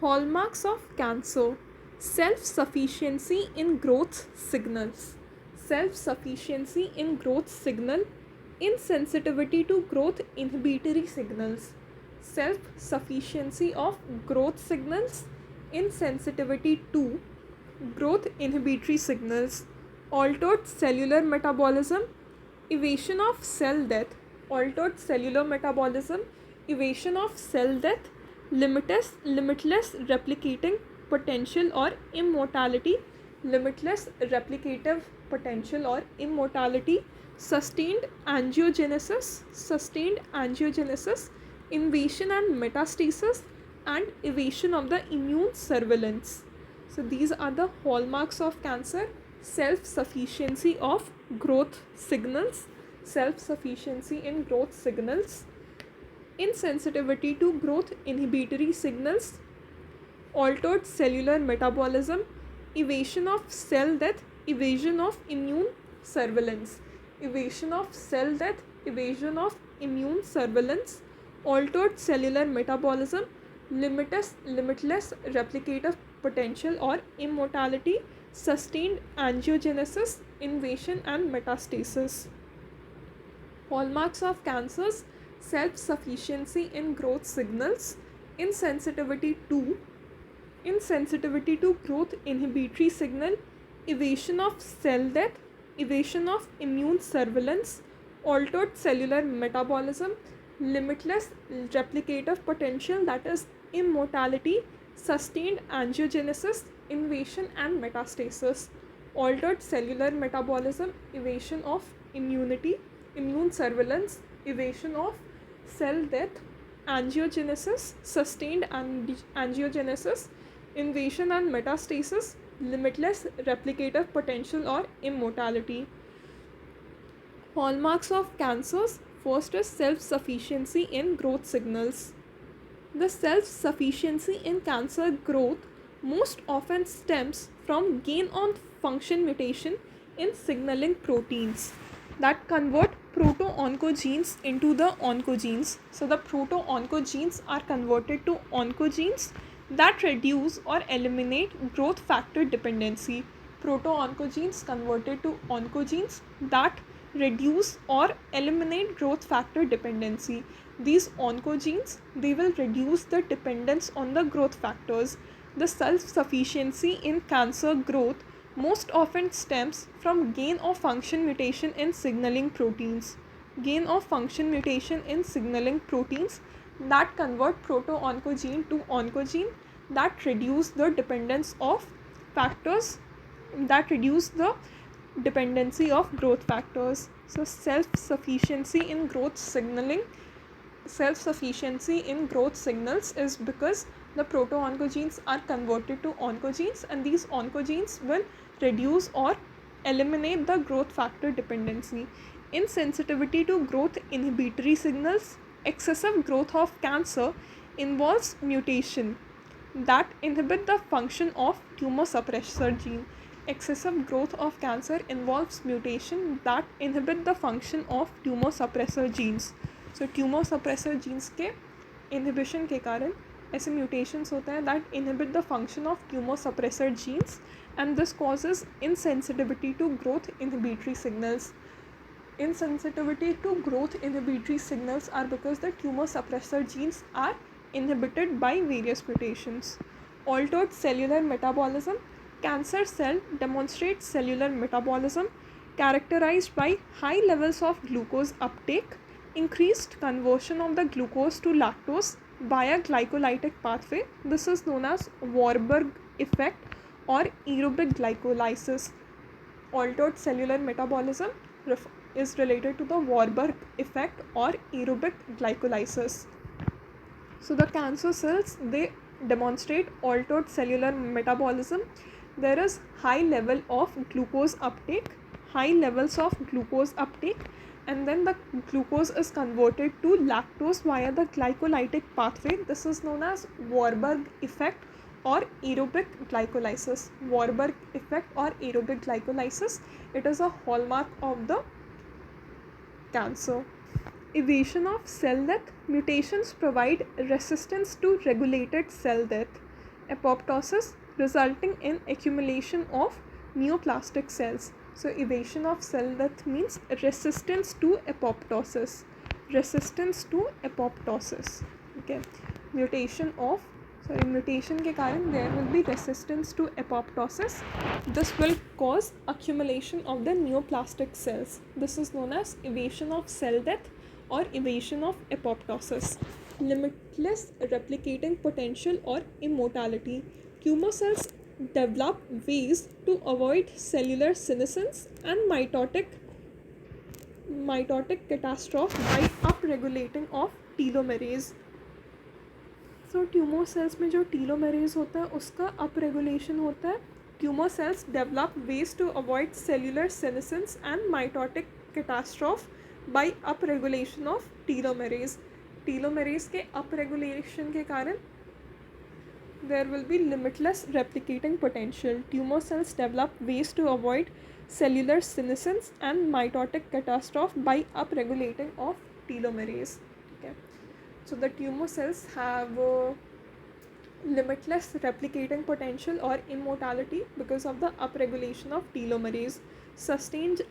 Hallmarks of cancer: self-sufficiency in growth signals. Self-sufficiency in growth signal, insensitivity to growth inhibitory signals. Self-sufficiency of growth signals, insensitivity to growth inhibitory signals. Altered cellular metabolism, evasion of cell death. Altered cellular metabolism, evasion of cell death, limitless replicating potential or immortality. Limitless replicative potential or immortality. Sustained angiogenesis, invasion and metastasis, and evasion of the immune surveillance. So these are the hallmarks of cancer: self-sufficiency of growth signals, self-sufficiency in growth signals, insensitivity to growth inhibitory signals, altered cellular metabolism, evasion of cell death, evasion of immune surveillance. Evasion of cell death, evasion of immune surveillance, altered cellular metabolism, limitless replicative potential or immortality, sustained angiogenesis, invasion and metastasis. Hallmarks of cancers: self-sufficiency in growth signals, insensitivity to growth inhibitory signal, evasion of cell death, evasion of immune surveillance, altered cellular metabolism, limitless replicative potential, that is immortality, sustained angiogenesis, invasion and metastasis. Altered cellular metabolism, evasion of immune surveillance, evasion of cell death, angiogenesis, sustained angiogenesis, invasion and metastasis, limitless replicative potential or immortality. Hallmarks of cancers: first is self-sufficiency in growth signals. The self-sufficiency in cancer growth most often stems from gain of function mutation in signaling proteins that convert proto-oncogenes into the oncogenes. So the proto-oncogenes are converted to oncogenes that reduce or eliminate growth factor dependency. Proto-oncogenes converted to oncogenes that reduce or eliminate growth factor dependency. These oncogenes, they will reduce the dependence on the growth factors. The self-sufficiency in cancer growth most often stems from gain of function mutation in signaling proteins. Gain of function mutation in signaling proteins that convert proto-oncogene to oncogene, that reduce the dependence of factors, that reduce the dependency of growth factors. So self-sufficiency in growth signaling, self-sufficiency in growth signals is because the proto-oncogenes are converted to oncogenes, and these oncogenes will reduce or eliminate the growth factor dependency. Insensitivity to growth inhibitory signals: excessive growth of cancer involves mutation that inhibit the function of tumor suppressor gene. Excessive growth of cancer involves mutation that inhibit the function of tumor suppressor genes. So tumor suppressor genes के inhibition के कारण ऐसे mutations होते हैं that inhibit the function of tumor suppressor genes, and this causes insensitivity to growth inhibitory signals. Insensitivity to growth inhibitory signals are because the tumor suppressor genes are inhibited by various mutations. Altered cellular metabolism: cancer cell demonstrates cellular metabolism characterized by high levels of glucose uptake, increased conversion of the glucose to lactose via glycolytic pathway. This is known as Warburg effect or aerobic glycolysis. Altered cellular metabolism is related to the Warburg effect or aerobic glycolysis. So the cancer cells, they demonstrate altered cellular metabolism. There is high level of glucose uptake, and then the glucose is converted to lactose via the glycolytic pathway. This is known as Warburg effect or aerobic glycolysis. Warburg effect or aerobic glycolysis, it is a hallmark of the cancer. Evasion of cell death: mutations provide resistance to regulated cell death. apoptosis, resulting in accumulation of neoplastic cells. So evasion of cell death means resistance to apoptosis. Resistance to apoptosis. Okay. Mutation के कारण there will be resistance to apoptosis. This will cause accumulation of the neoplastic cells. This is known as evasion of cell death or evasion of apoptosis. Limitless replicating potential or immortality. Tumor cells develop ways to avoid cellular senescence and mitotic catastrophe by upregulating of telomerase. So tumour cells में जो telomerase होता है उसका upregulation होता है. Tumour cells develop ways to avoid cellular senescence and mitotic catastrophe by upregulation of telomerase. Telomerase के upregulation के कारण there will be limitless replicating potential. Tumor cells develop ways to avoid cellular senescence and mitotic catastrophe by upregulating of telomerase. Okay. So the tumor cells have limitless replicating potential or immortality because of the upregulation of telomerase. Sustained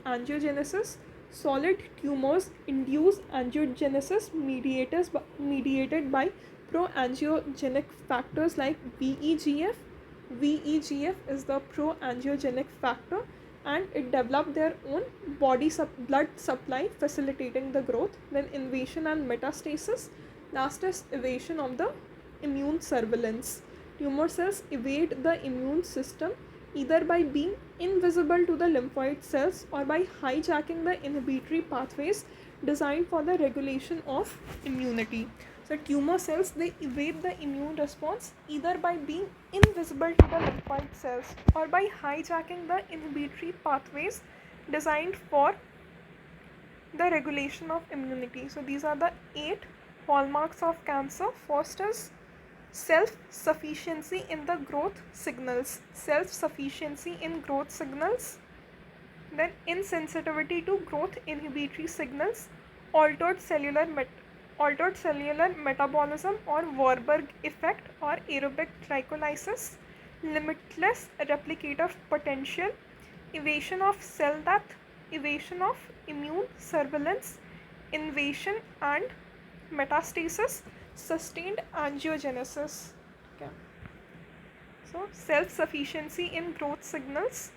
angiogenesis. Solid tumors induce angiogenesis mediated by pro-angiogenic factors like VEGF. VEGF is the pro-angiogenic factor and it developed their own blood supply facilitating the growth. Then invasion and metastasis. Last is evasion of the immune surveillance. Tumor cells evade the immune system either by being invisible to the lymphoid cells or by hijacking the inhibitory pathways designed for the regulation of immunity. So tumor cells, they evade the immune response either by being invisible to the lymphoid cells or by hijacking the inhibitory pathways designed for the regulation of immunity. So these are the 8 hallmarks of cancer. First is self-sufficiency in the growth signals. Self-sufficiency in growth signals. Then insensitivity to growth inhibitory signals, altered cellular metabolism or Warburg effect or aerobic glycolysis, limitless replicative potential, evasion of cell death, evasion of immune surveillance, invasion and metastasis, sustained angiogenesis. Okay. So self-sufficiency in growth signals,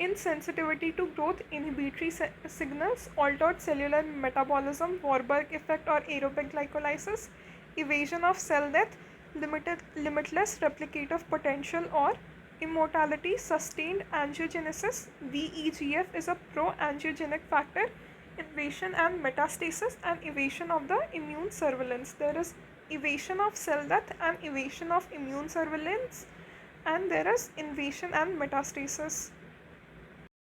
insensitivity to growth inhibitory signals, altered cellular metabolism, Warburg effect or aerobic glycolysis, evasion of cell death, limitless replicative potential or immortality, sustained angiogenesis. VEGF is a pro-angiogenic factor, invasion and metastasis, and evasion of the immune surveillance. There is evasion of cell death and evasion of immune surveillance, and there is invasion and metastasis.